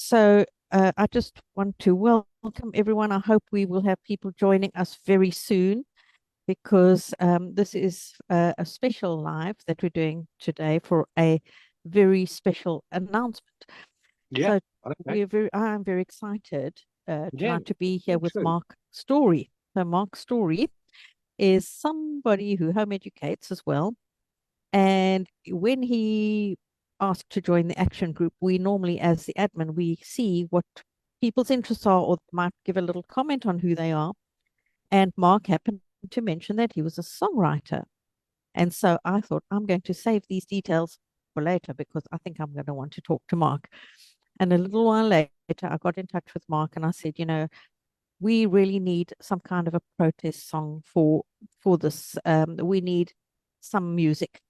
So I just want to welcome everyone. I hope we will have people joining us very soon because this is a special live that we're doing today for a very special announcement. Yeah. So Okay. I'm very excited Yeah. tonight to be here Me with too. Mark Storey. So Mark Storey is somebody who home educates as well. And when he asked to join the action group, we normally, as the admin, we see what people's interests are or might give a little comment on who they are. And Mark happened to mention that he was a songwriter. And so I thought, I'm going to save these details for later because I think I'm going to want to talk to Mark. And a little while later, I got in touch with Mark and I said, we really need some kind of a protest song for this. We need some music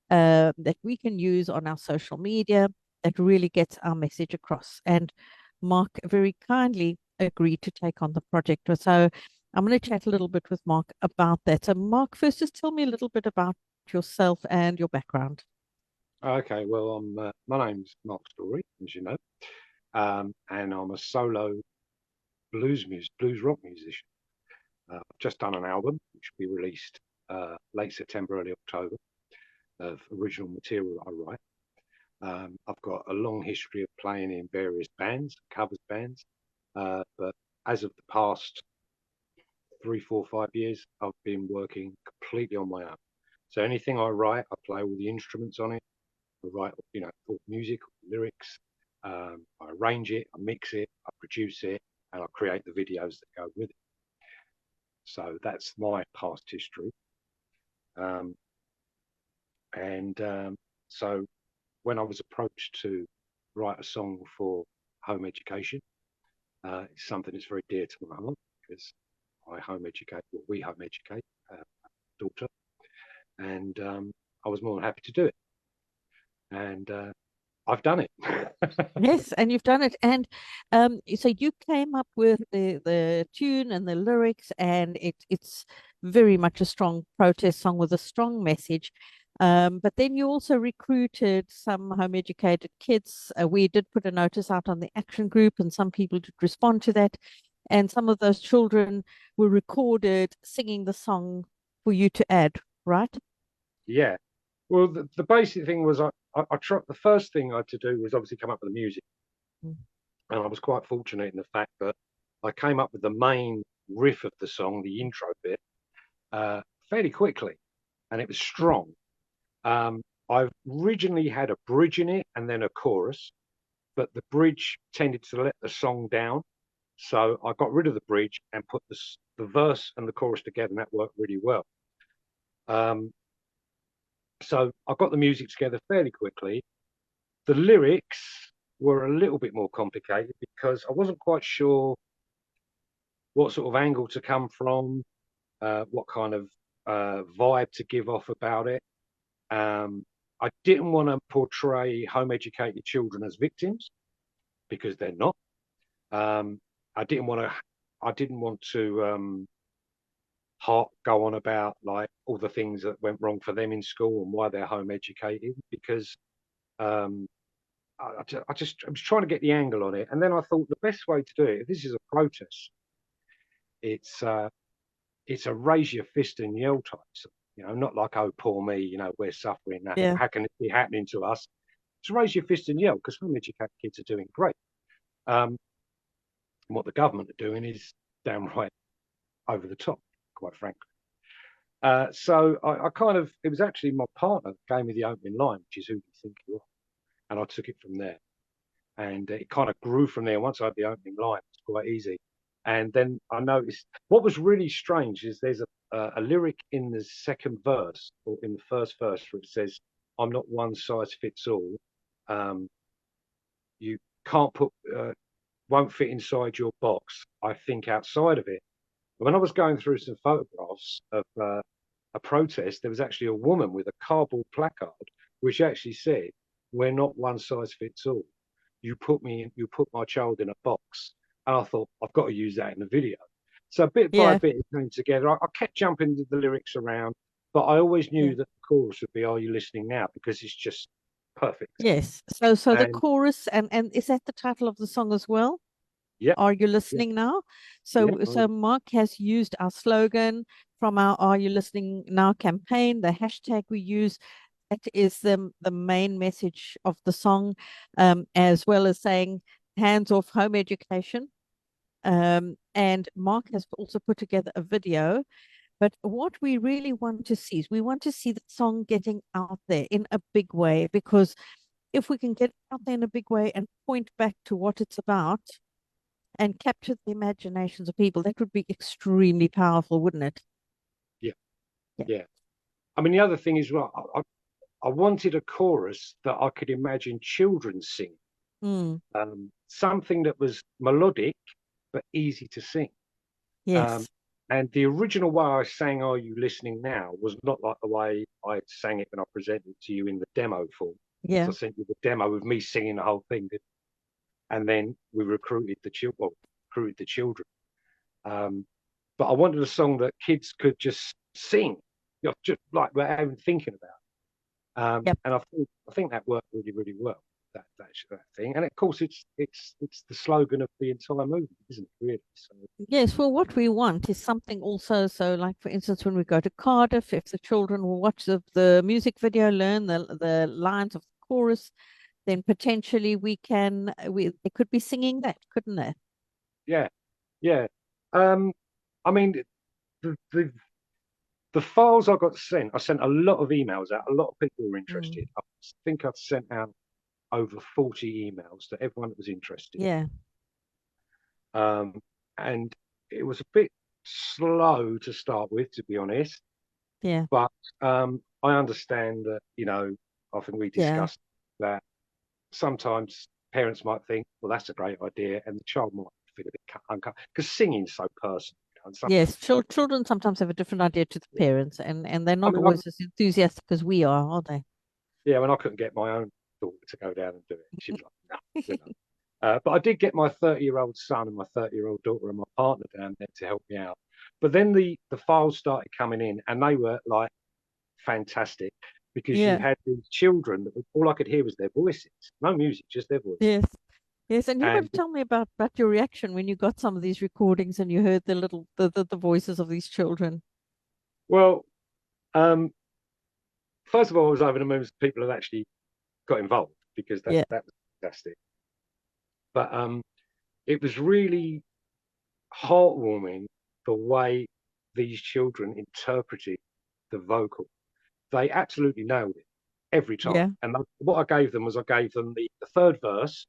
that we can use on our social media that really gets our message across. And Mark very kindly agreed to take on the project. So I'm going to chat a little bit with Mark about that. So, Mark, first, just tell me a little bit about yourself and your background. Okay. Well, my name's Mark Storey, as you know, and I'm a solo blues rock musician. I've just done an album which will be released late September, early October of original material that I write. I've got a long history of playing in various bands, covers bands, but as of the past 3, 4, 5 years, I've been working completely on my own. So anything I write, I play all the instruments on it. I write, all music, all lyrics. I arrange it, I mix it, I produce it, and I create the videos that go with it. So that's my past history. Um, and so when I was approached to write a song for home education, it's something that's very dear to my heart because I home educate, well, we home educate daughter, and I was more than happy to do it. And I've done it. Yes, and you've done it. And so you came up with the tune and the lyrics, and it's very much a strong protest song with a strong message. But then you also recruited some home educated kids. We did put a notice out on the action group, and some people did respond to that. And some of those children were recorded singing the song for you to add, right? Yeah. Well, the basic thing was I tried. The first thing I had to do was obviously come up with the music, Mm. and I was quite fortunate in the fact that I came up with the main riff of the song, the intro bit, uh, fairly quickly, and it was strong. I originally had a bridge in it and then a chorus, but the bridge tended to let the song down, so I got rid of the bridge and put the verse and the chorus together, and that worked really well. Um, so I got the music together fairly quickly. The lyrics were a little bit more complicated because I wasn't quite sure what sort of angle to come from, what kind of vibe to give off about it. Um, I didn't want to portray home educated children as victims because they're not. Um, I didn't want to. I didn't want to go on about like all the things that went wrong for them in school and why they're home educated because um, I was trying to get the angle on it, and then I thought the best way to do it, if this is a protest, it's uh, it's a raise your fist and yell type. So, not like oh poor me, we're suffering. Yeah. How can it be happening to us? It's raise your fist and yell because home educated kids are doing great. Um, and what the government are doing is downright over the top, quite frankly. So I kind of, it was actually my partner that gave me the opening line, which is who do you think you are? And I took it from there. And it kind of grew from there. Once I had the opening line, it's quite easy. And then I noticed what was really strange is there's a lyric in the second verse or in the first verse where it says, "I'm not one size fits all. Um, you can't won't fit inside your box. I think outside of it." When I was going through some photographs of a protest, there was actually a woman with a cardboard placard which actually said, "We're not one size fits all. You put my child in a box." And I thought, I've got to use that in the video. So bit by Yeah. bit, it came together. I kept jumping the lyrics around, but I always Yeah. knew that the chorus would be, "Are you listening now?" Because it's just perfect. Yes. So the And chorus and is that the title of the song as well? yeah, Are you yeah, listening now? yeah, So Mark has used our slogan from our Are You Listening Now campaign, the hashtag we use. That is the main message of the song, as well as saying hands off home education. And Mark has also put together a video. But what we really want to see is we want to see the song getting out there in a big way, because if we can get out there in a big way and point back to what it's about and capture the imaginations of people, that would be extremely powerful, wouldn't it? yeah, Yeah. yeah. I mean, the other thing is, well, I wanted a chorus that I could imagine children sing, Mm, something that was melodic but easy to sing. Um, yes. and the original way I sang "Are You Listening Now" was not like the way I sang it when I presented it to you in the demo form. So Yeah. I sent you the demo with me singing the whole thing, and then we recruited the children. Well, recruited the children. Um, but I wanted a song that kids could just sing, just like without even thinking about. Yep. And I think that worked really, really well. That thing, and of course, it's the slogan of the entire movement, isn't it? Really. So Yes. Well, what we want is something also. So, like for instance, when we go to Cardiff, if the children will watch the music video, learn the lines of the chorus, then potentially we they could be singing that, couldn't they? yeah, yeah. Um, I mean, the, the the files I got sent, I sent a lot of emails out. A lot of people were Mm, interested. I think I've sent out over 40 emails to everyone that was interested. yeah. Um, and it was a bit slow to start with, to be honest. Yeah. But I understand that, I think we Yeah. discussed that sometimes parents might think, well, that's a great idea, and the child might feel a bit uncomfortable because singing's so personal. And Yes. sometimes, so, Children sometimes have a different idea to the parents, and they're I not mean, always as enthusiastic as we are they? yeah, when I couldn't get my own daughter to go down and do it, she was like, no, you know. But I did get my 30-year-old son and my 30-year-old daughter and my partner down there to help me out. But then the files started coming in, and they were like fantastic because you Yeah. had these children that all I could hear was their voices, no music, just their voices. Yes. Yes. And you got to And tell me about your reaction when you got some of these recordings and you heard the voices of these children. well, um, first of all, I was over the moon that people had actually got involved because Yeah. that was fantastic. But it was really heartwarming the way these children interpreted the vocal. They absolutely nailed it every time. Yeah. And what I gave them was I gave them the third verse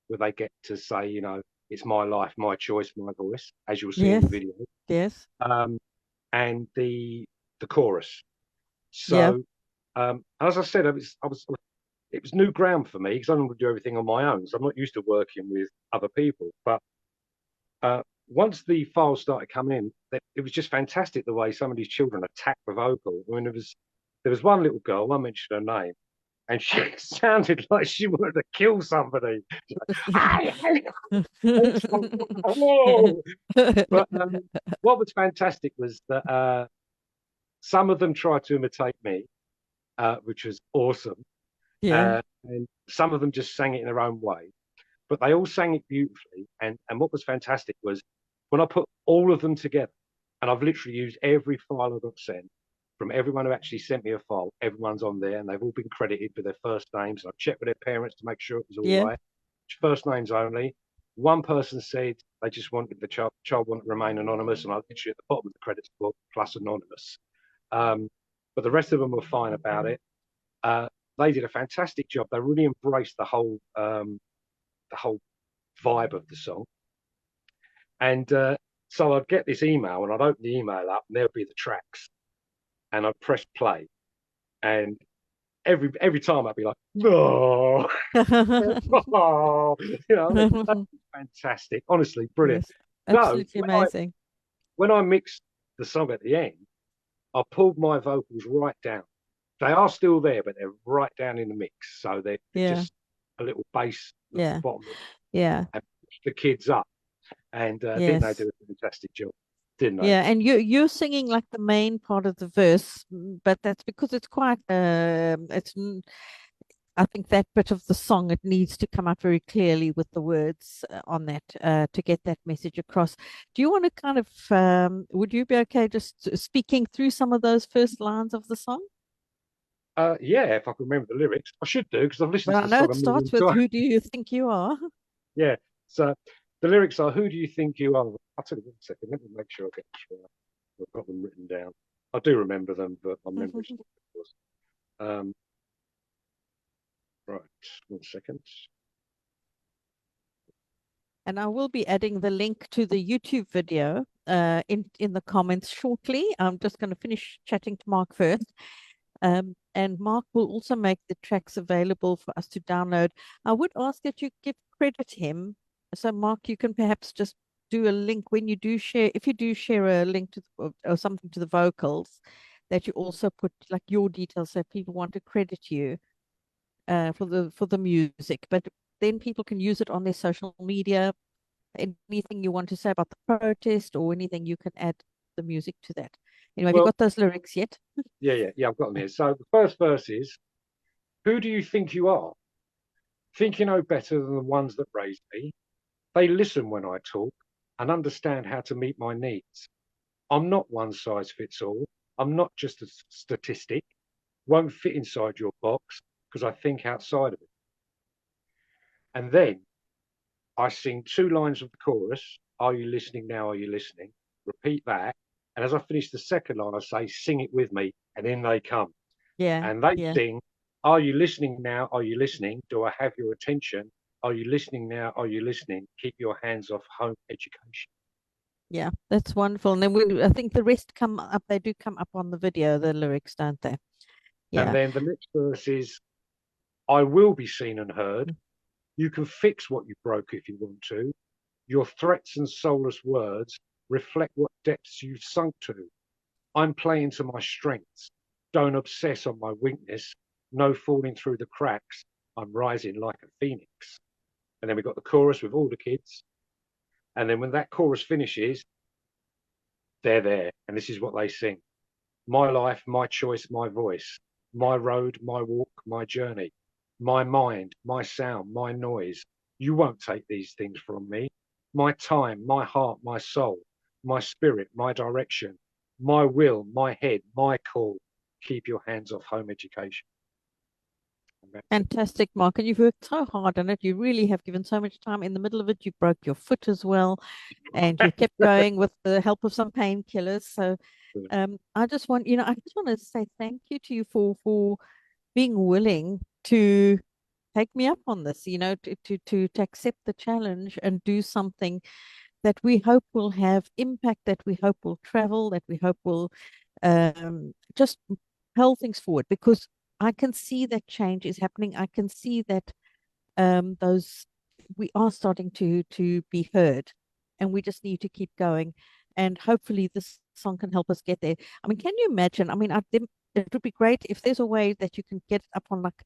where they get to say, it's my life, my choice, my voice, as you'll see in Yes. the video, Yes. um, and the chorus. Yeah. So, as I said, it was new ground for me because I don't want to do everything on my own. So I'm not used to working with other people. But once the files started coming in, it was just fantastic the way some of these children attacked the vocal. I mean, there was one little girl, I won't mention her name, and she sounded like she wanted to kill somebody. Like, oh! But what was fantastic was that some of them tried to imitate me, which was awesome, Yeah. and some of them just sang it in their own way. But they all sang it beautifully. And what was fantastic was when I put all of them together, and I've literally used every file I got sent from everyone who actually sent me a file. Everyone's on there, and they've all been credited with their first names. And I checked with their parents to make sure it was all Yeah. right. First names only. One person said they just wanted the child wanted to remain anonymous, and I literally at the bottom of the credits book plus anonymous. Um, but the rest of them were fine about it. Uh, they did a fantastic job. They really embraced the whole vibe of the song. And so I'd get this email and I'd open the email up and there'd be the tracks. And I'd press play. And every time I'd be like, no, oh, that's fantastic. Honestly, brilliant. Yes. Though Absolutely amazing. when I mixed the song at the end, I pulled my vocals right down. They are still there, but they're right down in the mix. So they're Yeah. just a little bass at the Yeah. bottom Yeah. and push the kids up. And didn't they Yes. do a fantastic job? Didn't they? Yeah, and you're singing like the main part of the verse, but that's because it's quite I think that bit of the song, it needs to come out very clearly with the words on that to get that message across. Do you want to kind of, would you be okay just speaking through some of those first lines of the song? Yeah, if I can remember the lyrics, I should do because I've listened Well, to I the know song it a starts million with, times. "Who do you think you are?" Yeah. So the lyrics are, "Who do you think you are?" I'll tell you one second. Let me make sure I get this right. I've got them written down. I do remember them, but my memory's not good. Right. 1 second. And I will be adding the link to the YouTube video in the comments shortly. I'm just going to finish chatting to Mark first. And Mark will also make the tracks available for us to download. I would ask that you give credit him. So, Mark, you can perhaps just do a link when you do share, if you do share a link to or something to the vocals, that you also put like your details so people want to credit you for the music. But then people can use it on their social media. Anything you want to say about the protest or anything you can add the music to that. Anyway, have you Well, got those lyrics yet? yeah, I've got them here. So the first verse is, "Who do you think you are? Think you know better than the ones that raised me? They listen when I talk and understand how to meet my needs. I'm not one size fits all. I'm not just a statistic. Won't fit inside your box because I think outside of it." And then I sing 2 lines of the chorus. "Are you listening now? Are you listening?" Repeat that. And as I finish the second line, I say, "Sing it with me." And in they come. Yeah, And they yeah, sing, "Are you listening now? Are you listening? Do I have your attention? Are you listening now? Are you listening? Keep your hands off home education." yeah. That's wonderful. And then I think the rest come up. They do come up on the video, the lyrics, don't they? And Yeah, then the next verse is, "I will be seen and heard. You can fix what you broke if you want to. Your threats and soulless words reflect what depths you've sunk to. I'm playing to my strengths. Don't obsess on my weakness. No falling through the cracks. I'm rising like a phoenix." And then we've got the chorus with all the kids. And then when that chorus finishes, they're there. And this is what they sing: "My life, my choice, my voice. My road, my walk, my journey. My mind, my sound, my noise. You won't take these things from me. My time, my heart, my soul. My spirit, my direction. My will, my head, my call. Keep your hands off home education." And that's it. fantastic, Mark. And you've worked so hard on it. You really have given so much time. In the middle of it, you broke your foot as well, and you kept going with the help of some painkillers. So, I just want, I just want to say thank you to you for being willing to take me up on this, to accept the challenge and do something that we hope will have impact, that we hope will travel, that we hope will just propel things forward. Because I can see that change is happening. I can see that those we are starting to be heard, and we just need to keep going. And hopefully, this song can help us get there. I mean, can you imagine? I mean, it would be great if there's a way that you can get it up on like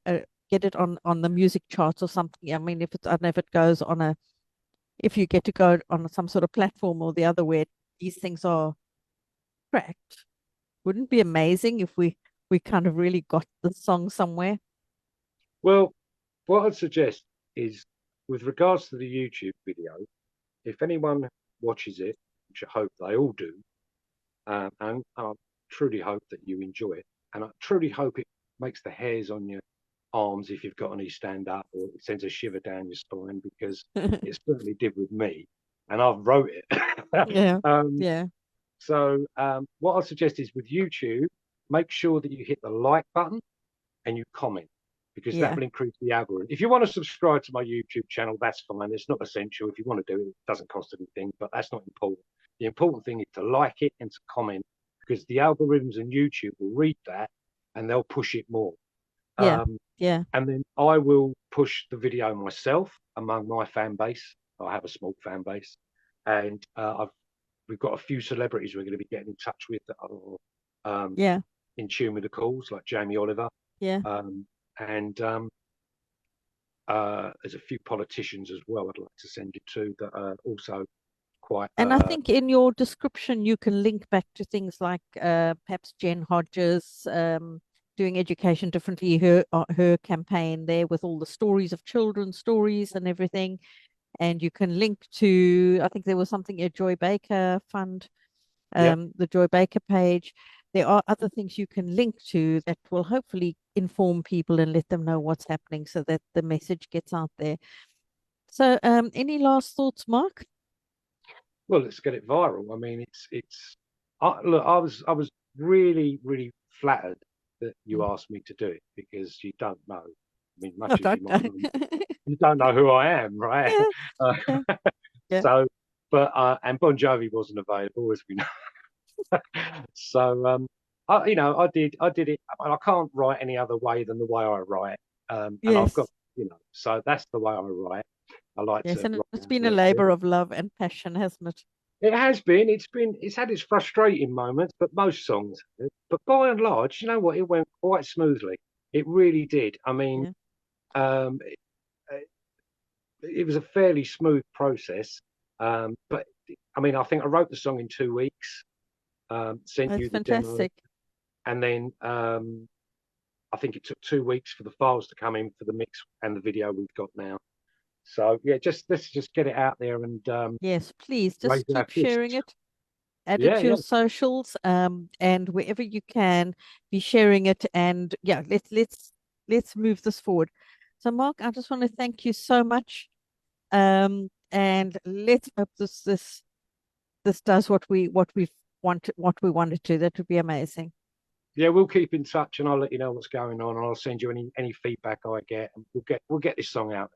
get it on the music charts or something. I mean, if it's I don't know if it goes on a if you get to go on some sort of platform or the other where these things are tracked. Wouldn't it be amazing if we kind of really got the song somewhere? Well, what I'd suggest is, with regards to the YouTube video, if anyone watches it, which I hope they all do, and I truly hope that you enjoy it, and I truly hope it makes the hairs on your arms, if you've got any, stand up, or it sends a shiver down your spine, because it certainly did with me, and I've wrote it. Yeah, um, yeah, what I suggest is, with YouTube, make sure that you hit the like button and you comment, because that yeah, will increase the algorithm. If you want to subscribe to my YouTube channel, that's fine. It's not essential. If you want to do it, it doesn't cost anything, but that's not important. The important thing is to like it and to comment, because the algorithms and YouTube will read that and they'll push it more. yeah, Um, yeah. and then I will push the video myself among my fan base. I have a small fan base, and we've got a few celebrities we're going to be getting in touch with that are Yeah, in tune with the calls, like Jamie Oliver. yeah. Um, and there's a few politicians as well I'd like to send you to, that are also quite. And I think in your description you can link back to things like perhaps Jen Hodges, doing education differently. Her campaign there with all the stories of children's stories and everything. And you can link to, I think there was something, a Joy Baker Fund, Yeah. the Joy Baker page. There are other things you can link to that will hopefully inform people and let them know what's happening so that the message gets out there. So, any last thoughts, Mark? Well, let's get it viral. I mean, it's. Look, I was really really flattered that you Mm. asked me to do it because you don't know. I mean, I much as you don't might know. know, you don't know who I am, right? Yeah, Uh, yeah, yeah. so, but and Bon Jovi wasn't available, as we know. So, I did it. I can't write any other way than the way I write. And I've got, Yes, so that's the way I write. I like yes. to And it's write been a lyrics. labor of love and passion, hasn't it? It has been. It's had its frustrating moments, but most songs. But by and large, you know what? It went quite smoothly. It really did. I mean, Yeah. um, it was a fairly smooth process. But I mean, I think I wrote the song in 2 weeks. Sent That's you the demo, fantastic. and then I think it took 2 weeks for the files to come in for the mix and the video we've got now. So yeah, just let's just get it out there and Yes, please raise just our keep sharing fists. it. Add it Yeah, to yeah, your socials, and wherever you can, be sharing it. And yeah, let's move this forward. So, Mark, I just want to thank you so much. And let's hope this does what we wanted to. That would be amazing. yeah. We'll keep in touch, and I'll let you know what's going on, and I'll send you any feedback I get, and we'll get this song out.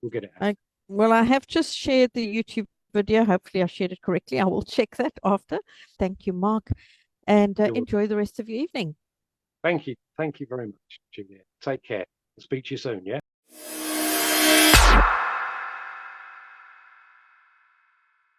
We'll get it out. I, well, I have just shared the YouTube video. Hopefully, I shared it correctly. I will check that after. Thank you, Mark, and You're welcome. enjoy the rest of your evening. Thank you very much, Julia. Take care. I'll speak to you soon. Yeah.